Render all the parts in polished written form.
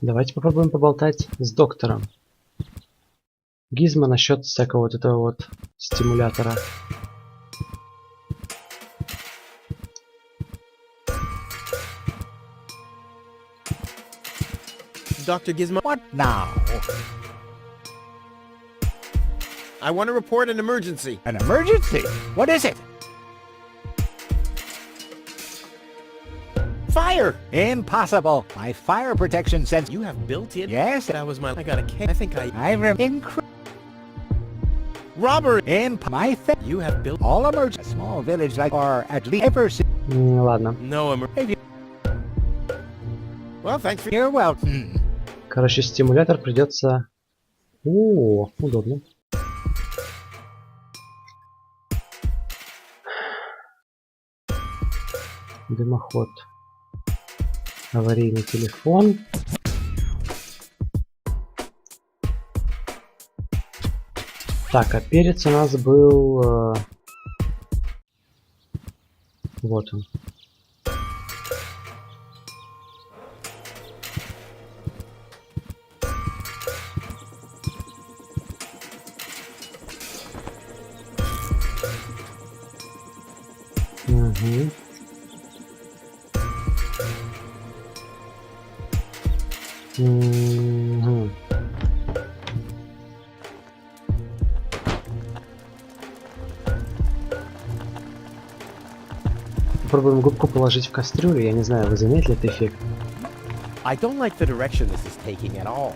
Давайте попробуем поболтать с доктором. Гизма насчет всякого вот этого вот стимулятора. Dr. Gizmo, What now? I want to report an emergency. An emergency? What is it? Fire! Impossible. My fire protection sense. You have built-in? Yes. That was my... I got a K. I think I... Robbery! My thing. You have built... All emergency. A small village like or at least ever seen. Ладно. No emergency. Well, thanks for... You're welcome. Короче, стимулятор придется... О, удобно. Дымоход. Аварийный телефон. Так, а перец у нас был... Вот он. Угу. Угу. Попробуем губку положить в кастрюлю. Я не знаю, вы заметили этот эффект? I don't like the direction this is taking at all.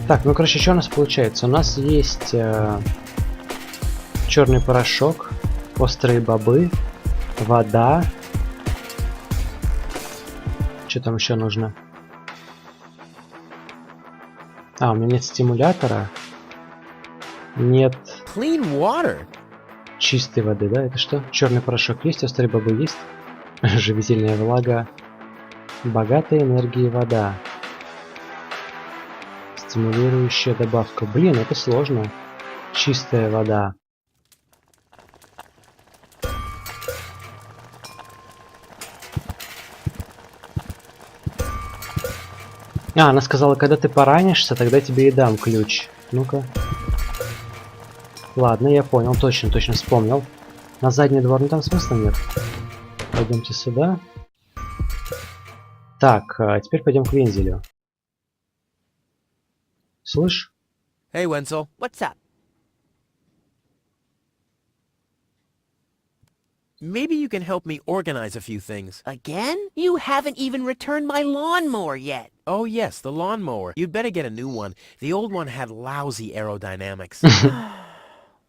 Так, ну короче, что у нас получается? У нас есть черный порошок, острые бобы, вода. Что там еще нужно? А, у меня нет стимулятора. Нет Clean water. чистой воды, да? Это что? Черный порошок есть, острые бобы есть. Живительная влага. Богатая энергией вода. Стимулирующая добавка. Блин, это сложно. Чистая вода. А, она сказала, когда ты поранишься, тогда тебе и дам ключ. Ну-ка. Ладно, я понял, точно вспомнил. На задний двор, ну там смысла нет. Пойдемте сюда. Так, а теперь пойдем к вензелю. Слышь? Hey, Wenzel. What's up? Maybe you can help me organize a few things. Again? You haven't even returned my lawnmower yet. Oh, yes, the lawnmower. You'd better get a new one. The old one had lousy aerodynamics.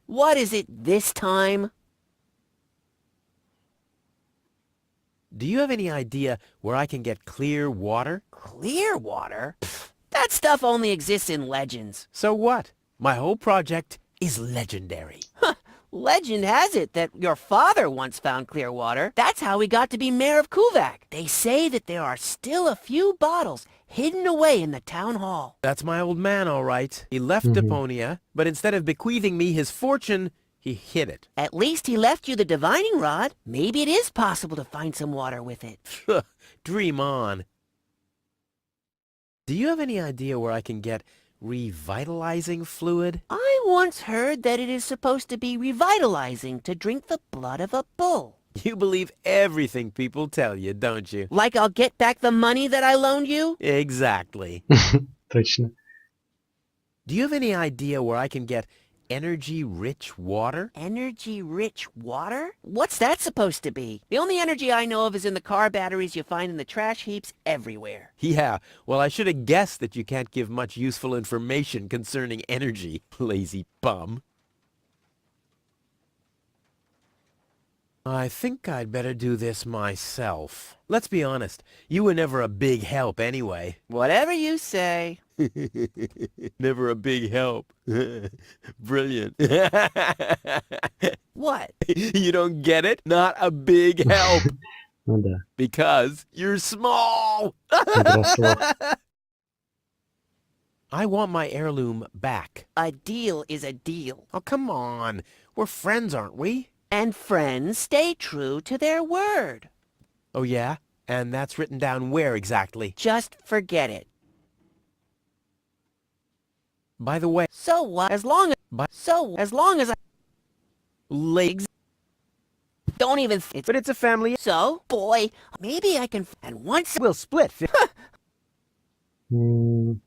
What is it this time? Do you have any idea where I can get clear water? Clear water? Pfft, that stuff only exists in legends. So what? My whole project is legendary. Legend has it that your father once found clear water. That's how he got to be mayor of Kuvak. They say that there are still a few bottles hidden away in the town hall. That's my old man, all right. He left Deponia, but instead of bequeathing me his fortune, he hid it. At least he left you the divining rod. Maybe it is possible to find some water with it. Dream on. Do you have any idea where I can get revitalizing fluid? I once heard that it is supposed to be revitalizing to drink the blood of a bull. You believe everything people tell you, don't you? Like I'll get back the money that I loaned you? Exactly. Точно. Do you have any idea where I can get energy-rich water? Energy-rich water? What's that supposed to be? The only energy I know of is in the car batteries you find in the trash heaps everywhere. Yeah, well, I should have guessed that you can't give much useful information concerning energy, lazy bum. I think I'd better do this myself. Let's be honest, you were never a big help anyway. Whatever you say. Never a big help. Brilliant. What? You don't get it? Not a big help. Ну да, Because you're small. дросло. I want my heirloom back. A deal is a deal. Oh, come on. We're friends, aren't we? And friends stay true to their word. Oh, yeah? And that's written down where exactly? Just forget it. By the way, So what? As long as I legs. don't even But it's a family. so, boy, maybe I can and once We'll split. М,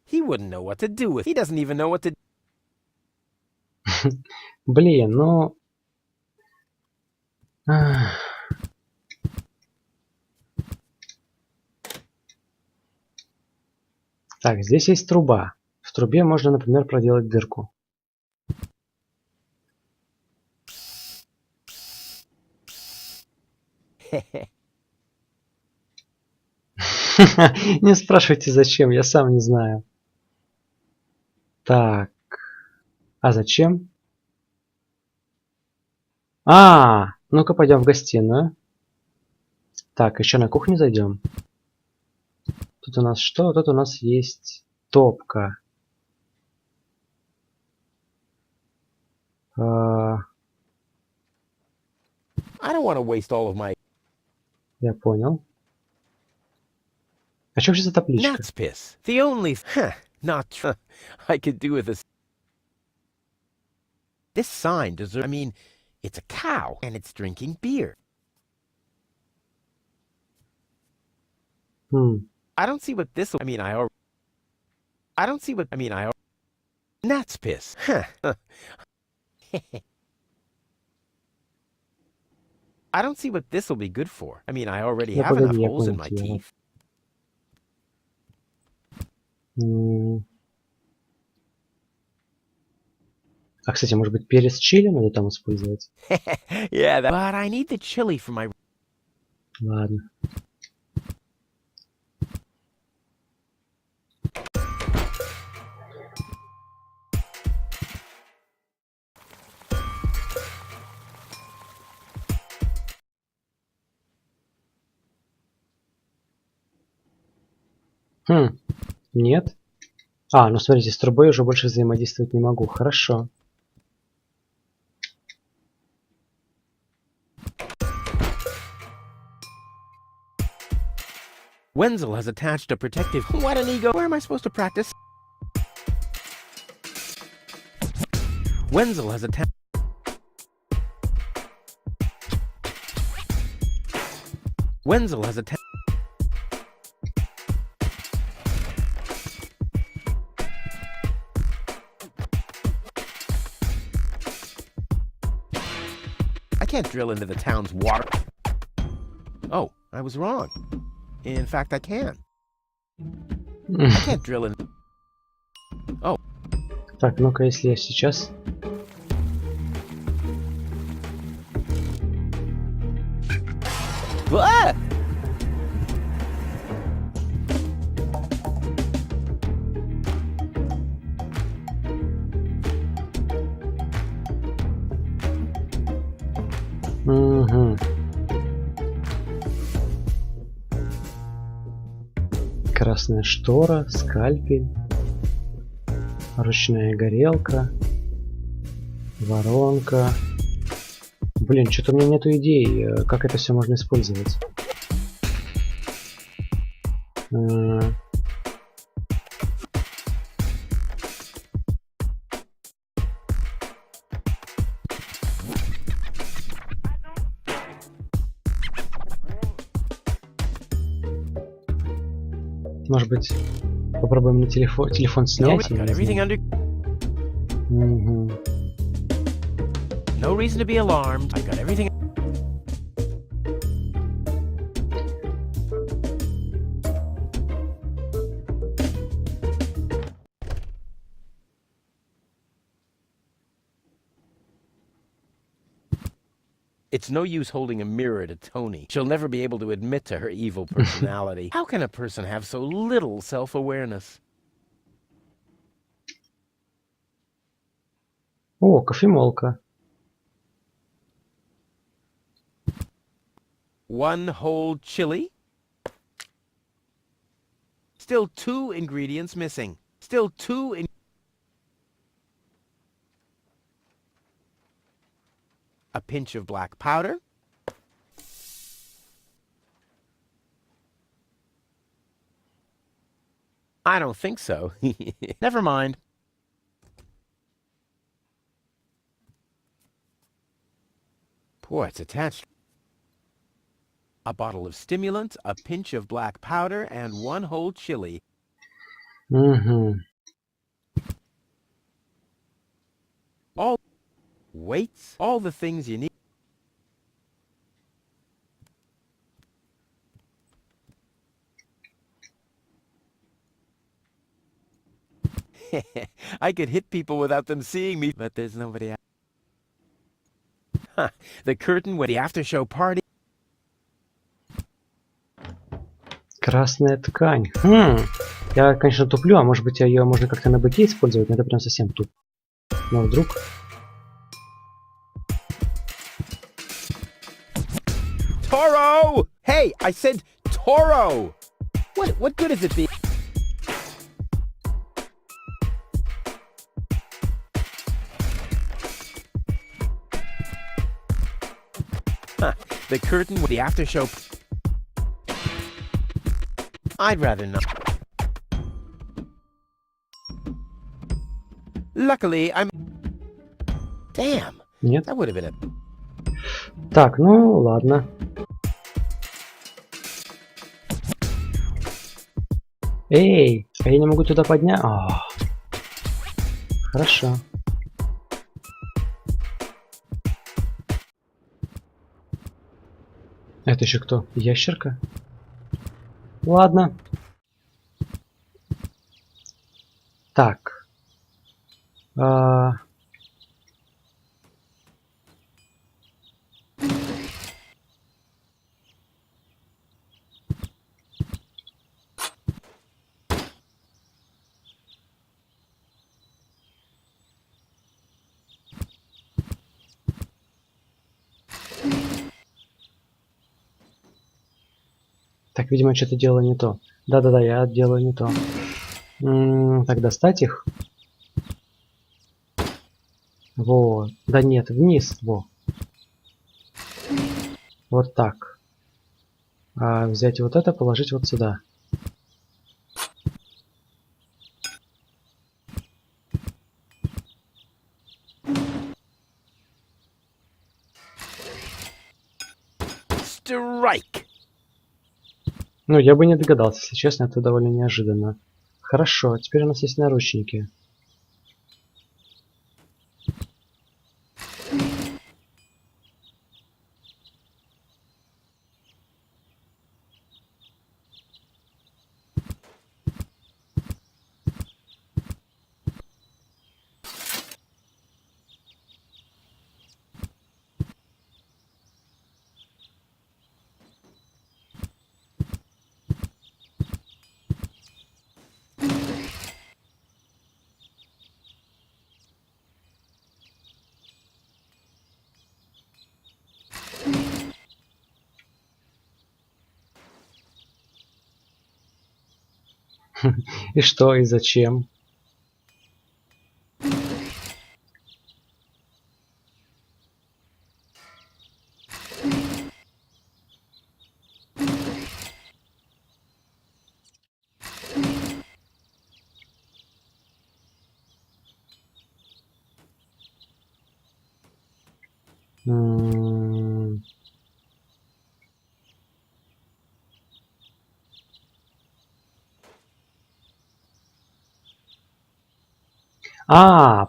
He wouldn't know what to do with. He doesn't even know what to. Блин, ну... ах. Так, здесь есть труба. В трубе можно, например, проделать дырку. Не спрашивайте зачем, я сам не знаю. Так. А зачем? Ну-ка пойдем в гостиную. Так, еще на кухню зайдем. Тут у нас что? Тут у нас есть топка. I don't want to waste all of my Я понял. А что вообще за табличка? nuts piss. The only not I could do with this. This sign deserves. I mean, it's a cow and it's drinking beer. I don't see what this. I mean, I don't see what. I mean, nuts piss. I don't see what this will be good for. I mean, I already Yeah, have enough погоди, я holes in понял my тебя. teeth. А, кстати, может быть, перец чили надо там использовать? Yeah, but I need the chili for my. Ладно. Нет. Ну смотрите, с трубой уже больше взаимодействовать не могу. Хорошо. Wenzel has attached a protective. What an ego! Where am I supposed to practice? Wenzel has attached. Wenzel has attached. I can't drill into the town's water. Oh, I was wrong. In fact, I can. I can't drill in. Oh. Так, ну-ка, если я сейчас... Ah! Угу. Красная штора, скальпель, ручная горелка, воронка. Блин, что-то у меня нету идей, как это все можно использовать. Может быть, попробуем на телефон снять? Я не знаю. Угу. No reason to be alarmed. I got everything. It's no use holding a mirror to Tony. She'll never be able to admit to her evil personality. How can a person have so little self-awareness? О, кофемолка. One whole chili? Still 2 ingredients missing. Still 2 in... A pinch of black powder. I don't think so. Never mind. Boy, it's attached. A bottle of stimulant, a pinch of black powder, and 1 whole chili. Угу. All weights, all the things you need. I could hit people without them seeing me, but there's nobody out. Huh, the curtain with the after-show party. Красная ткань. Я, конечно, туплю, а может быть ее можно как-то на быке использовать, но это прям совсем туп. Но вдруг... Toro! Hey, I said Toro! What good is it be? Huh, the curtain with the after-show... I'd rather not. Luckily, I'm... Damn! Нет? That would have been a... Так, ну ладно. Эй, а я не могу туда поднять. Хорошо. Это еще кто? Ящерка? Ладно. Так. Так, видимо, что-то делаю не то. Да-да-да, я делаю не то. Так, достать их. Вот. Да нет, вниз. Во. Вот так. Взять вот это, положить вот сюда. Strike! Ну, я бы не догадался, если честно, это довольно неожиданно. Хорошо, теперь у нас есть наручники. И что, и зачем?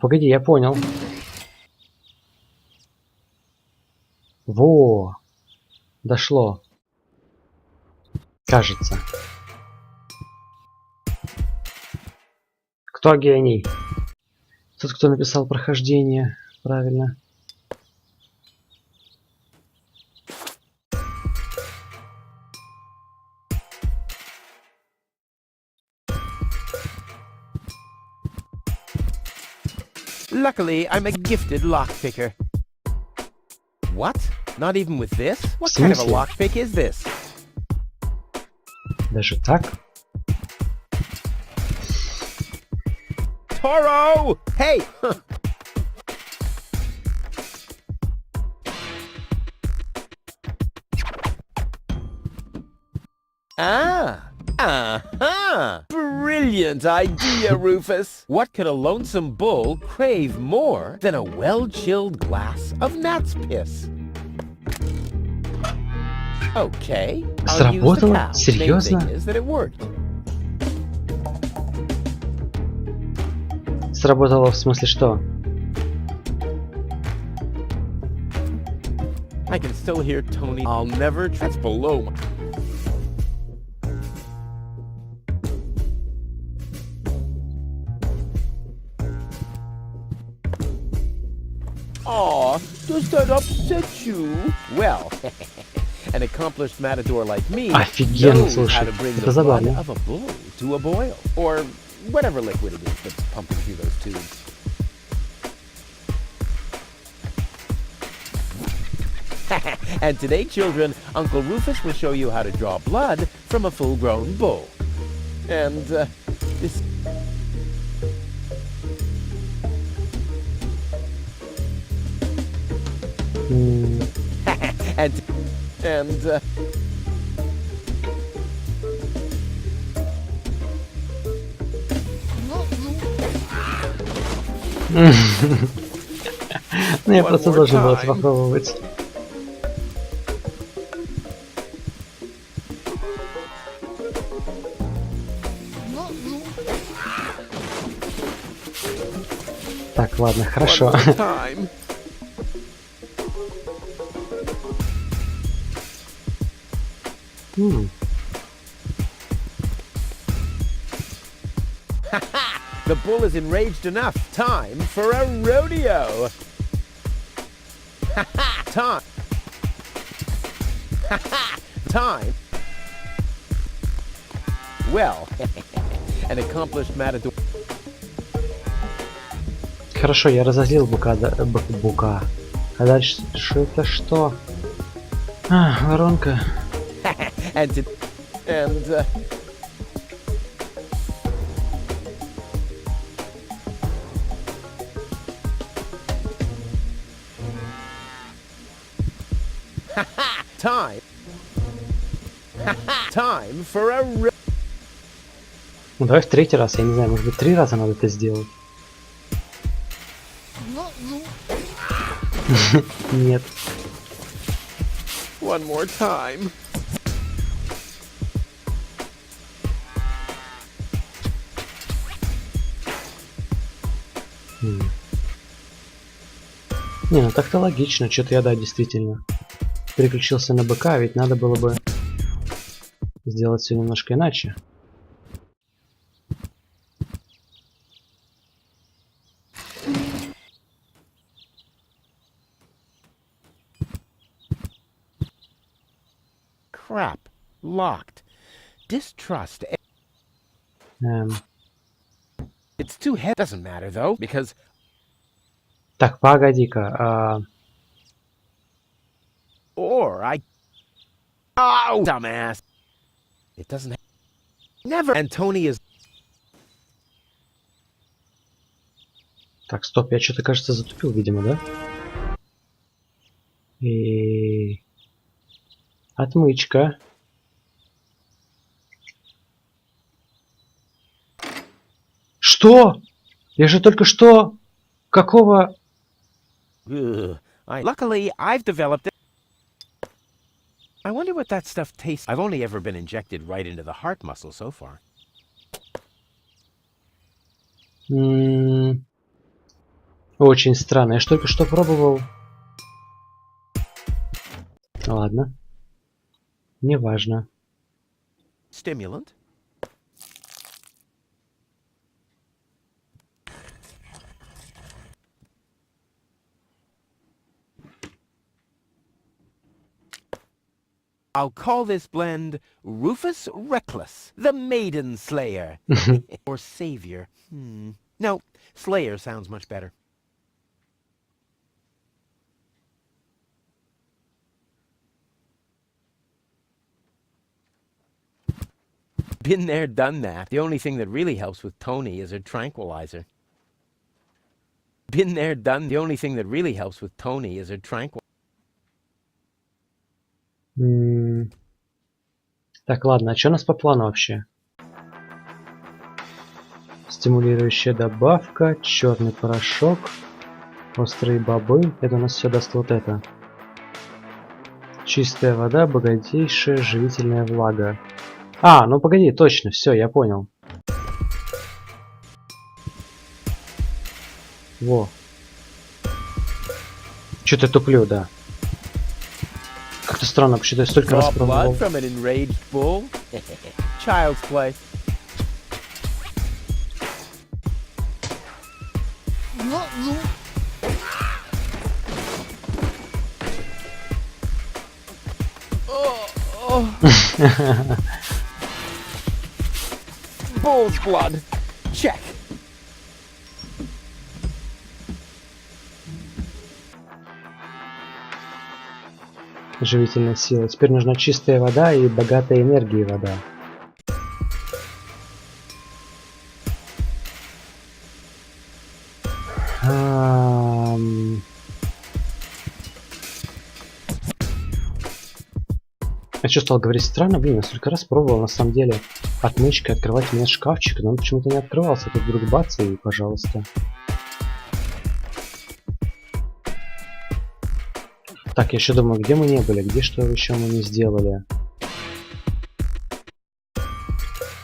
Погоди, я понял. Во, дошло. Кажется. Кто гений? Тот, кто написал прохождение. Правильно. Luckily, I'm a gifted lockpicker. What? Not even with this? What В kind of a смысле? lockpick is this? Даже так? Toro! Hey! Brilliant idea, Rufus! What could a lonesome bull crave more than a well-chilled glass of gnat's piss? Okay, I'll use the Сработало? cow. Main Серьезно? thing is that it worked. Сработало в смысле что? I can still hear Tony. I'll never. That's below my. Aw, does that upset you? Well, an accomplished matador like me Офигенно, knows how слушай. to bring Это the blood забавно. of a bull to a boil, or whatever liquid it is that's pumping through those tubes. And today, children, Uncle Rufus will show you how to draw blood from a full-grown bull. And, this... М, and, Ну, я One просто more должен был это time. попробовать. Так, ладно, хорошо. one more time. М, The bull is enraged enough. Time for a rodeo. Time. Time. Well, an accomplished matador. Хорошо, я разозлил бука. А дальше это что? А, воронка. and to, and time. Time for a Ну давай в третий раз, я не знаю, может быть 3 раза надо это сделать. Нет. one more time. М. Не, ну так-то логично, что-то я, да, действительно. Переключился на быка, ведь надо было бы сделать все немножко иначе. Crap. Locked. Distrust. It's too heavy. Doesn't matter though, because Так, погоди-ка. or I. Oh, dumbass. It doesn't. Never. And Tony is. Так, стоп, я что-то, кажется, затупил, видимо, да? И... Отмычка. Что? Я же только что... Какого... Luckily, I've developed it. I wonder what that stuff tastes. I've only ever been injected right into the heart muscle so far. Очень странно. Я ж только что пробовал. Ладно. Неважно. Stimulant. I'll call this blend Rufus Reckless, the Maiden Slayer. Or Savior. No, Slayer sounds much better. Been there, done that. The only thing that really helps with Tony is a tranquilizer. Been there, done. The only thing that really helps with Tony is a tranquilizer. Так, ладно, а что у нас по плану вообще? Стимулирующая добавка, черный порошок, острые бобы. Это у нас все даст вот это. Чистая вода, богатейшая живительная влага. А, ну погоди, точно, все, я понял. Во. Что-то туплю, да. Как-то странно, почему-то я столько раз Draw пробовал. blood from an enraged bull? Child's play. Bull's blood. Check. Живительная сила. Теперь нужна чистая вода и богатая энергией вода. Я что, стал говорить странно? Блин, я столько раз пробовал, на самом деле, отмычкой открывать мне шкафчик, но он почему-то не открывался. Тут вдруг бац и пожалуйста. Так, я еще думаю, где мы не были, где что еще мы не сделали.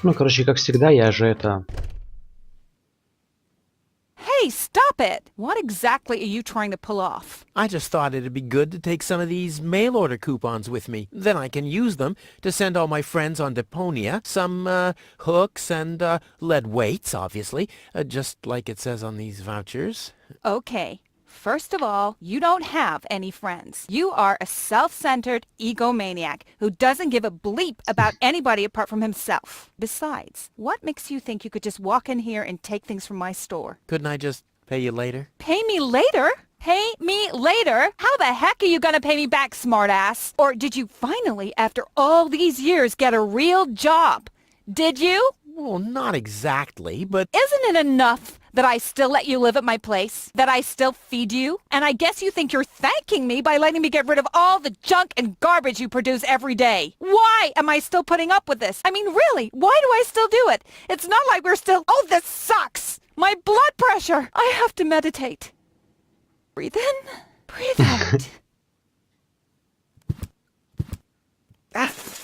Ну, короче, как всегда, я же это... Hey, stop it! What exactly are you trying to pull off? I just thought it'd be good to take some of these mail order coupons with me. Then I can use them to send all my friends on Deponia some hooks and lead weights, obviously, just like it says on these vouchers. Okay. First of all, you don't have any friends. You are a self-centered egomaniac who doesn't give a bleep about anybody apart from himself. Besides, what makes you think you could just walk in here and take things from my store? Couldn't I just pay you later? Pay me later? Pay me later? How the heck are you gonna pay me back, smartass? Or did you finally, after all these years, get a real job? Did you? Well, not exactly, but... Isn't it enough that I still let you live at my place? That I still feed you? And I guess you think you're thanking me by letting me get rid of all the junk and garbage you produce every day. Why am I still putting up with this? I mean, really, why do I still do it? It's not like we're still... Oh, this sucks! My blood pressure! I have to meditate. Breathe in, breathe out.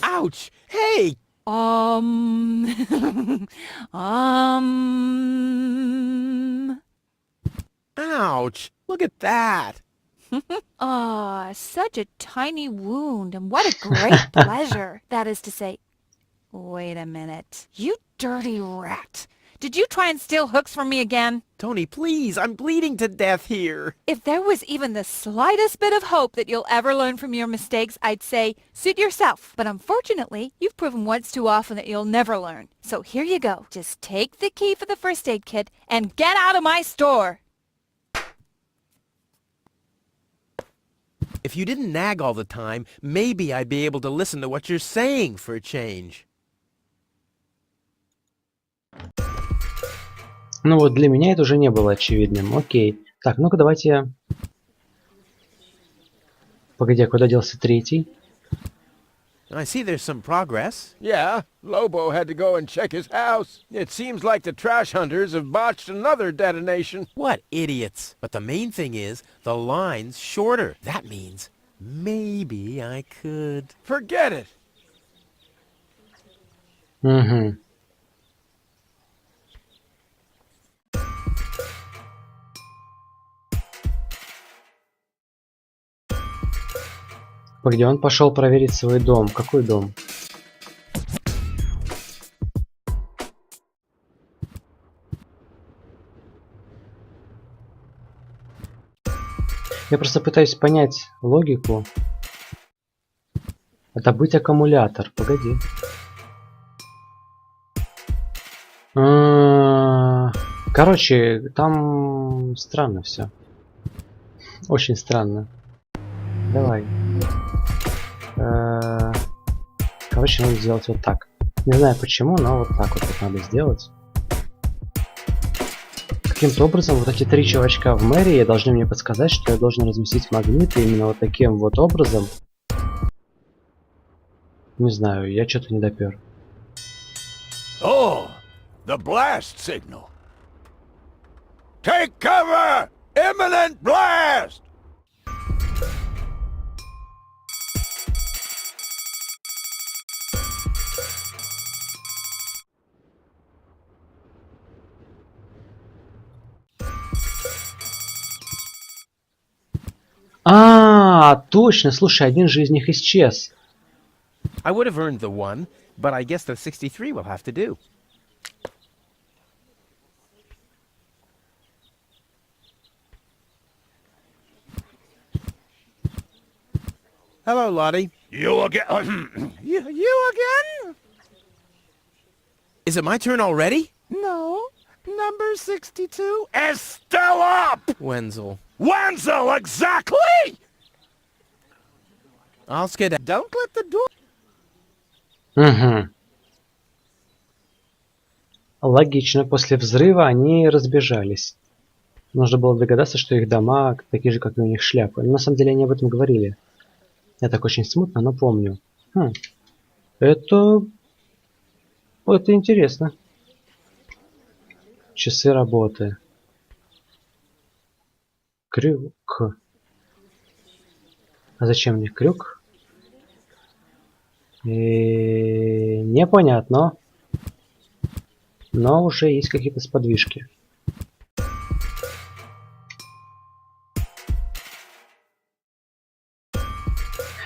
Ouch! Hey! Ouch! Look at that! Ah, such a tiny wound, and what a great pleasure. That is to say, wait a minute. You dirty rat. Did you try and steal hooks from me again? Tony, please, I'm bleeding to death here. If there was even the slightest bit of hope that you'll ever learn from your mistakes, I'd say, suit yourself. But unfortunately, you've proven once too often that you'll never learn. So here you go. Just take the key for the first aid kit and get out of my store. If you didn't nag all the time, maybe I'd be able to listen to what you're saying for a change. Ну вот для меня это уже не было очевидным. Окей. Так, ну-ка давайте... Погоди, а куда делся третий? I see there's some progress. Yeah, Lobo had to go and check his house. It seems like the trash hunters have botched another detonation. What idiots. But the main thing is, the line's shorter. That means maybe I could... Forget it. Угу. Погоди, он пошел проверить свой дом. Какой дом? Я просто пытаюсь понять логику. Добыть аккумулятор. Погоди. Короче, там странно все. Очень странно. Давай. Короче, надо сделать вот так. Не знаю почему, но вот так вот надо сделать. Каким-то образом вот эти 3 чувачка в мэрии должны мне подсказать, что я должен разместить магниты именно вот таким вот образом. Не знаю, я что-то не допер. Oh, the blast signal. Take cover! Imminent blast! Точно, слушай, один же из них исчез. I would have earned the one, but I guess the 63 will have to do. Hello, Lottie. You again? you again? Is it my turn already? No. Number 62 is still up! Wenzel. Wenzel, exactly! I'll skid. Don't let the door... Угу. Логично, после взрыва они разбежались. Нужно было догадаться, что их дома такие же, как и у них шляпы. Но на самом деле они об этом говорили. Я так очень смутно, но помню. Это интересно. Часы работы. Крюк. А зачем мне крюк? Непонятно. Но уже есть какие-то сподвижки.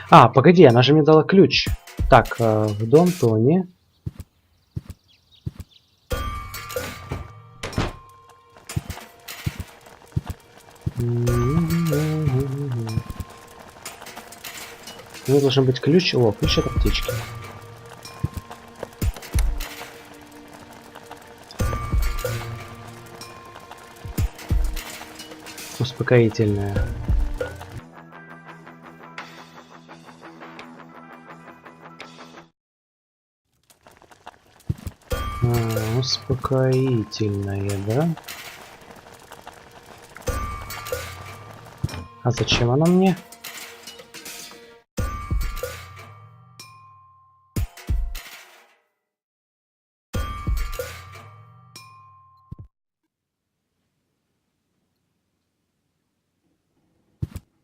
Погоди, она же мне дала ключ. Так, в дом Тони. У него должен быть ключ. О, ключ от аптечки. Успокоительное. Успокоительное, да? А зачем она мне?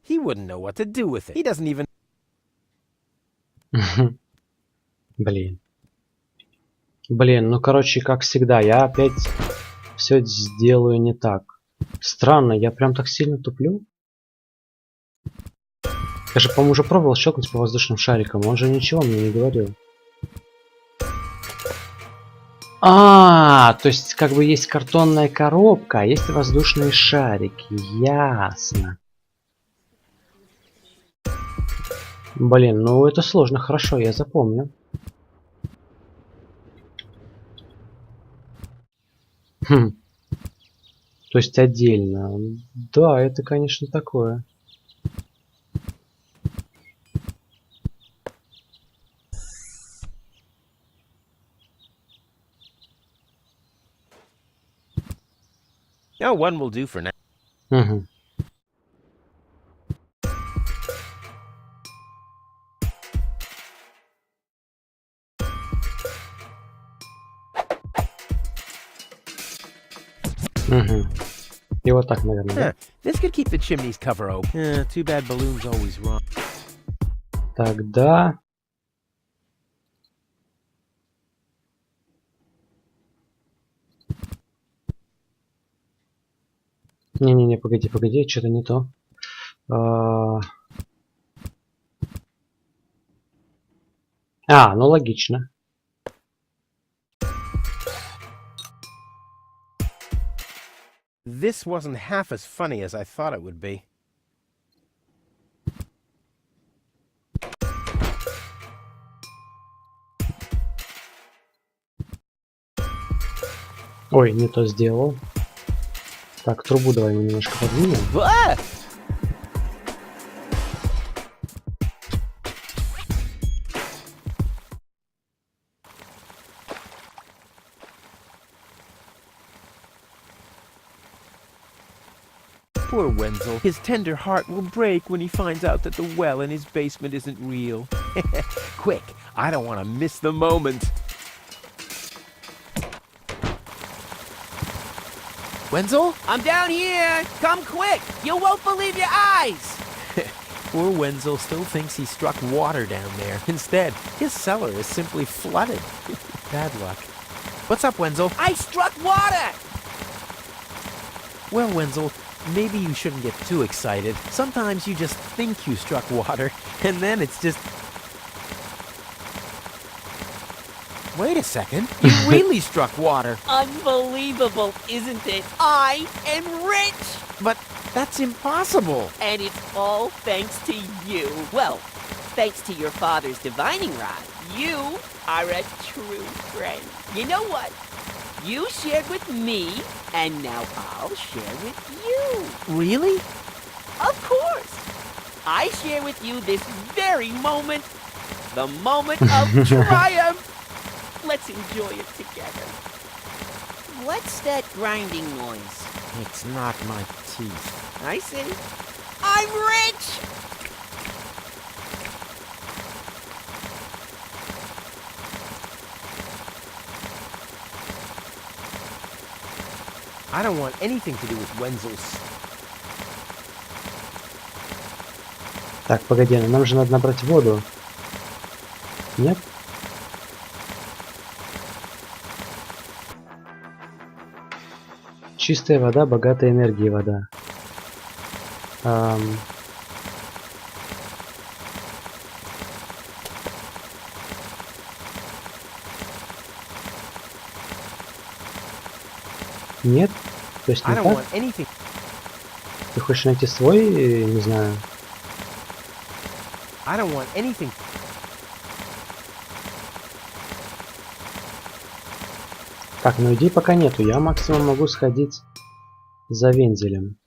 He wouldn't know what to do with it. He doesn't even... Блин. Блин, ну короче, как всегда, я опять все сделаю не так. Странно, я прям так сильно туплю? Я же, по-моему, уже пробовал щелкнуть по воздушным шарикам, он же ничего мне не говорил. То есть как бы есть картонная коробка, а есть воздушные шарики. Ясно. Блин, ну это сложно, хорошо, я запомню. То есть отдельно. Да, это, конечно, такое. Oh, one will do for now. Угу. Угу. И вот так, наверное, да? This could keep the chimney's cover open. Too bad balloons always wrong. Тогда... Не-не-не, погоди, что-то не то. Ну логично. This wasn't half as funny as I thought it would be. Ой, не то сделал. Так, трубу давай мы немножко подвинем. Poor Wenzel. His tender heart will break when he finds out that the well in his basement isn't real. Quick, I don't want to miss the moment. Wenzel? I'm down here. Come quick. You won't believe your eyes. Poor Wenzel still thinks he struck water down there. Instead, his cellar is simply flooded. Bad luck. What's up, Wenzel? I struck water. Well, Wenzel, maybe you shouldn't get too excited. Sometimes you just think you struck water, and then it's just... Wait a second. You really struck water. Unbelievable, isn't it? I am rich. But that's impossible. And it's all thanks to you. Well, thanks to your father's divining rod. You are a true friend. You know what? You shared with me, and now I'll share with you. Really? Of course. I share with you this very moment. The moment of triumph. Let's enjoy it together. What's that grinding noise? It's not my teeth. I see. I'm rich! I don't want anything to do with Wenzel's. Так, погоди, нам же надо набрать воду. Нет? Чистая вода, богатая энергией вода. Нет? То есть не так? Ты хочешь найти свой, не знаю. I don't want anything. Так, ну идей пока нету. Я максимум могу сходить за вензелем.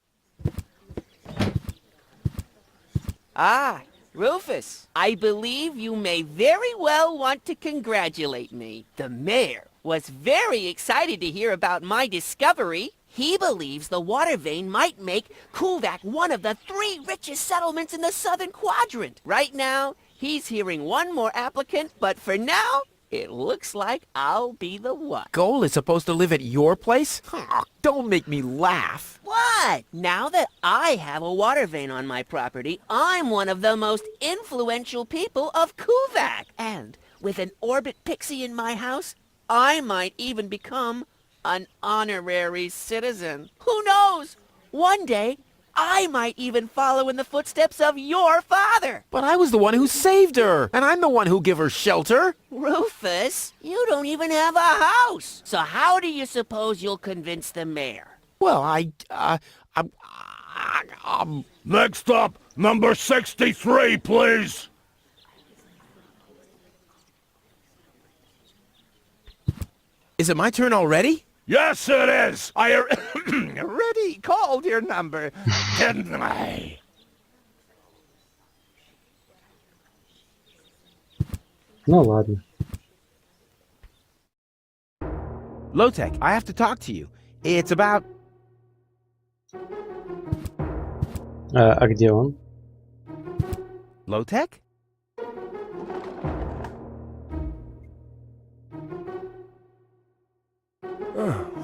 Ah, Rufus, I believe you may very well want to congratulate me. The mayor was very excited to hear about my discovery. He believes the water vein might make Kulvak one of the 3 richest settlements in the southern quadrant. Right now, he's hearing one more applicant, but for now, it looks like I'll be the one. Goal is supposed to live at your place? Oh, don't make me laugh. What? Now that I have a water vein on my property, I'm one of the most influential people of Kulvak. And with an orbit pixie in my house, I might even become an honorary citizen. Who knows? One day, I might even follow in the footsteps of your father. But I was the one who saved her, and I'm the one who gave her shelter. Rufus, you don't even have a house. So how do you suppose you'll convince the mayor? Well, Next up, number 63, please. Is it my turn already? Yes, it is. I already called your number, didn't I? Ну ладно. Low-Tech, I have to talk to you. It's about... А где он? Low-Tech?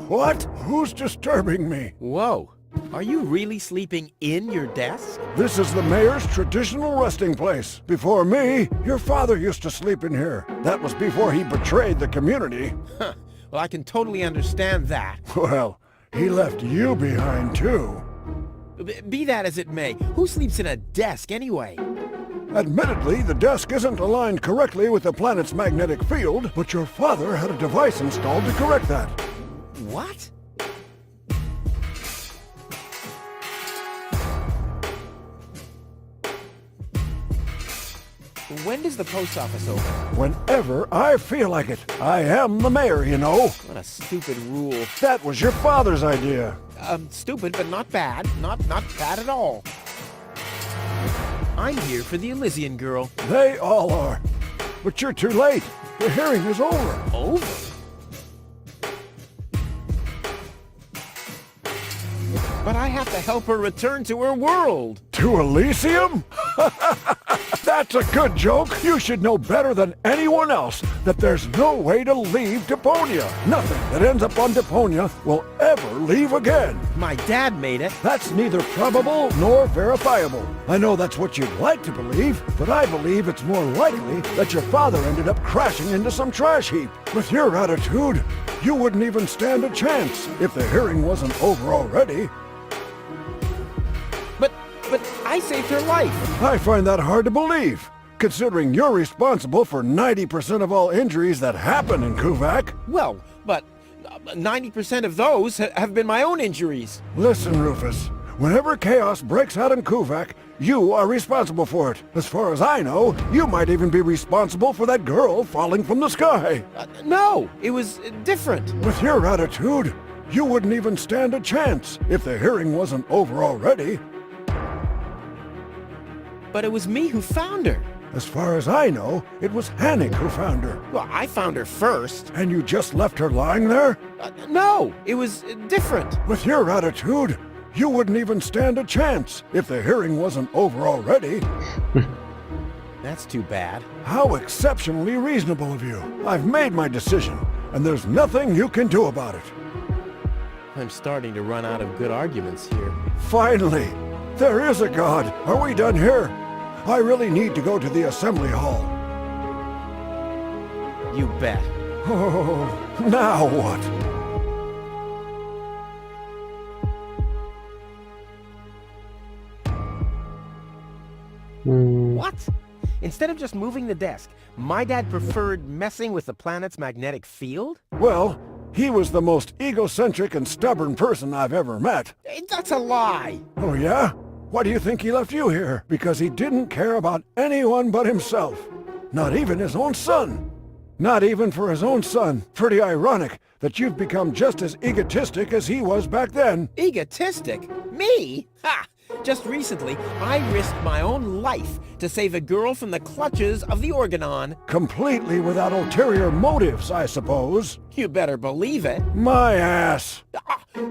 What? Who's disturbing me? Whoa. Are you really sleeping in your desk? This is the mayor's traditional resting place. Before me, your father used to sleep in here. That was before he betrayed the community. Huh. Well, I can totally understand that. Well, he left you behind, too. Be that as it may, who sleeps in a desk anyway? Admittedly, the desk isn't aligned correctly with the planet's magnetic field, but your father had a device installed to correct that. What? When does the post office open? Whenever I feel like it. I am the mayor, you know. What a stupid rule. That was your father's idea. Stupid, but not bad. Not bad at all. I'm here for the Elysian girl. They all are. But you're too late. The hearing is over. Over? But I have to help her return to her world. To Elysium? That's a good joke. You should know better than anyone else that there's no way to leave Deponia. Nothing that ends up on Deponia will ever leave again. My dad made it. That's neither probable nor verifiable. I know that's what you'd like to believe, but I believe it's more likely that your father ended up crashing into some trash heap. With your attitude, you wouldn't even stand a chance if the hearing wasn't over already. But I saved her life. I find that hard to believe, considering you're responsible for 90% of all injuries that happen in Kuvak. Well, but 90% of those have been my own injuries. Listen, Rufus, whenever chaos breaks out in Kuvak, you are responsible for it. As far as I know, you might even be responsible for that girl falling from the sky. No, it was different. With your attitude, you wouldn't even stand a chance if the hearing wasn't over already. But it was me who found her. As far as I know, it was Hannick who found her. Well, I found her first. And you just left her lying there? No, it was different. With your attitude, you wouldn't even stand a chance if the hearing wasn't over already. That's too bad. How exceptionally reasonable of you. I've made my decision, and there's nothing you can do about it. I'm starting to run out of good arguments here. Finally! There is a God! Are we done here? I really need to go to the assembly hall. You bet. Oh, now what? What? Instead of just moving the desk, my dad preferred messing with the planet's magnetic field? Well, he was the most egocentric and stubborn person I've ever met. That's a lie. Oh yeah? Why do you think he left you here? Because he didn't care about anyone but himself. Not even his own son. Not even for his own son. Pretty ironic that you've become just as egotistic as he was back then. Egotistic? Me? Ha! Just recently, I risked my own life to save a girl from the clutches of the Organon. Completely without ulterior motives, I suppose. You better believe it. My ass.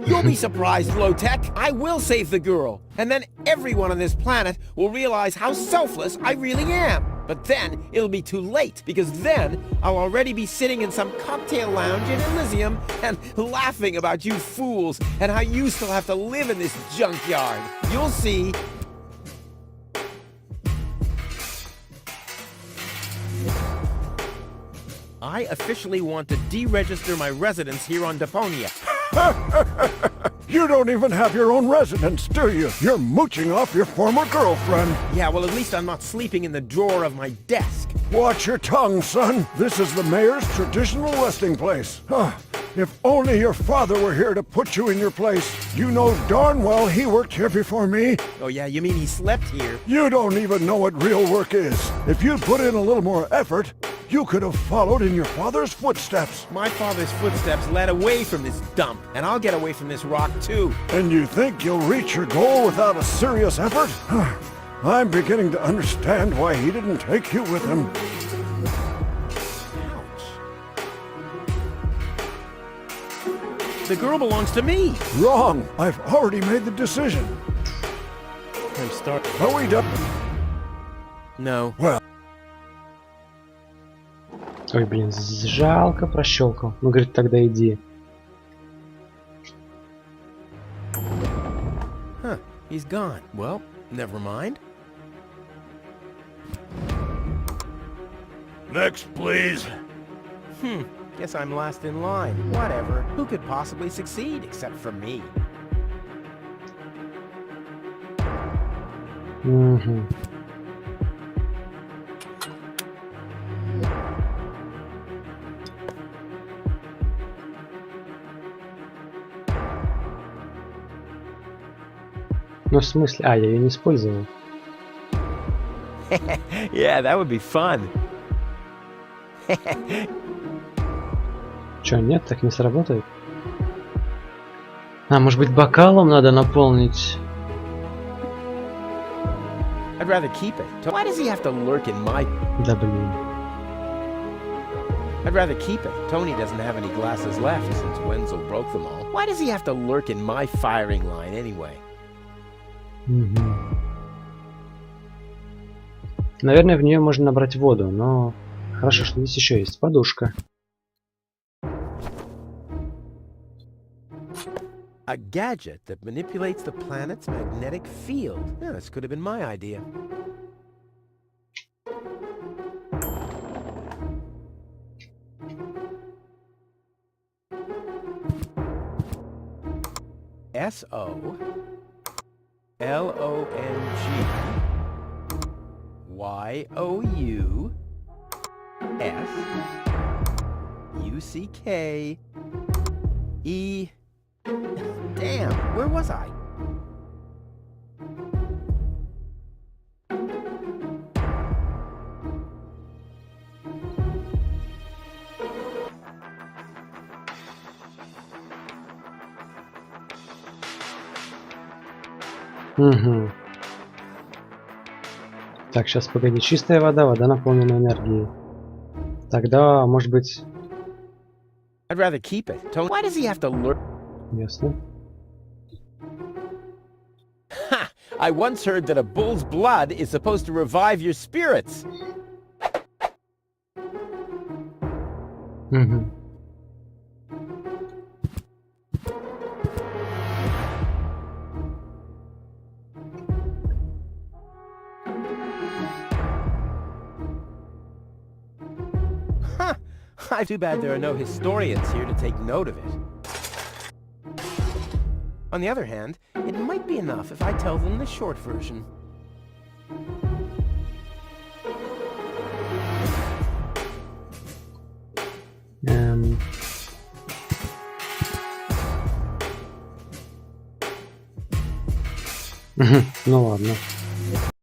You'll be surprised, Low-Tech. I will save the girl. And then everyone on this planet will realize how selfless I really am. But then it'll be too late, because then I'll already be sitting in some cocktail lounge in Elysium and laughing about you fools and how you still have to live in this junkyard. You'll see. I officially want to deregister my residence here on Deponia. You don't even have your own residence, do you? You're mooching off your former girlfriend. Yeah, well, at least I'm not sleeping in the drawer of my desk. Watch your tongue, son. This is the mayor's traditional resting place. If only your father were here to put you in your place. You know darn well he worked here before me. Oh yeah, you mean he slept here? You don't even know what real work is. If you'd put in a little more effort, you could have followed in your father's footsteps. My father's footsteps led away from this dump, and I'll get away from this rock too. And you think you'll reach your goal without a serious effort? I'm beginning to understand why he didn't take you with him. Ouch. The girl belongs to me. Wrong. I've already made the decision. Are we done? No. Well. Ой, блин, жалко прощелкал. Ну, говорит, тогда иди. Huh, he's gone. Well, never mind. Next, please. Guess I'm last in line. Whatever. Who could possibly succeed except for me? Угу. Ну, в смысле? А, я ее не использовал. Yeah, that would be fun. Чё, нет, так не сработает? А, может быть, бокалом надо наполнить? I'd rather keep it. Why does he have to lurk in my... Да блин. I'd rather keep it. Tony doesn't have any glasses left since Wenzel broke them all. Why does he have to lurk in my firing line anyway? Наверное, в нее можно набрать воду, но хорошо, что здесь еще есть подушка. A gadget that manipulates the planet's magnetic field. Yeah, this could have been my idea. SOLONGYOUCKE. Damn, where was I? Так, сейчас погоди, чистая вода, вода наполнена энергией. Тогда, может быть... I'd rather keep it. Why does he have to lurk? Ясно. Ha! I once heard that a bull's blood is supposed to revive your spirits. Huh! Too bad there are no historians here to take note of it. On the other hand, it might be enough if I tell them the short version. Ну ладно.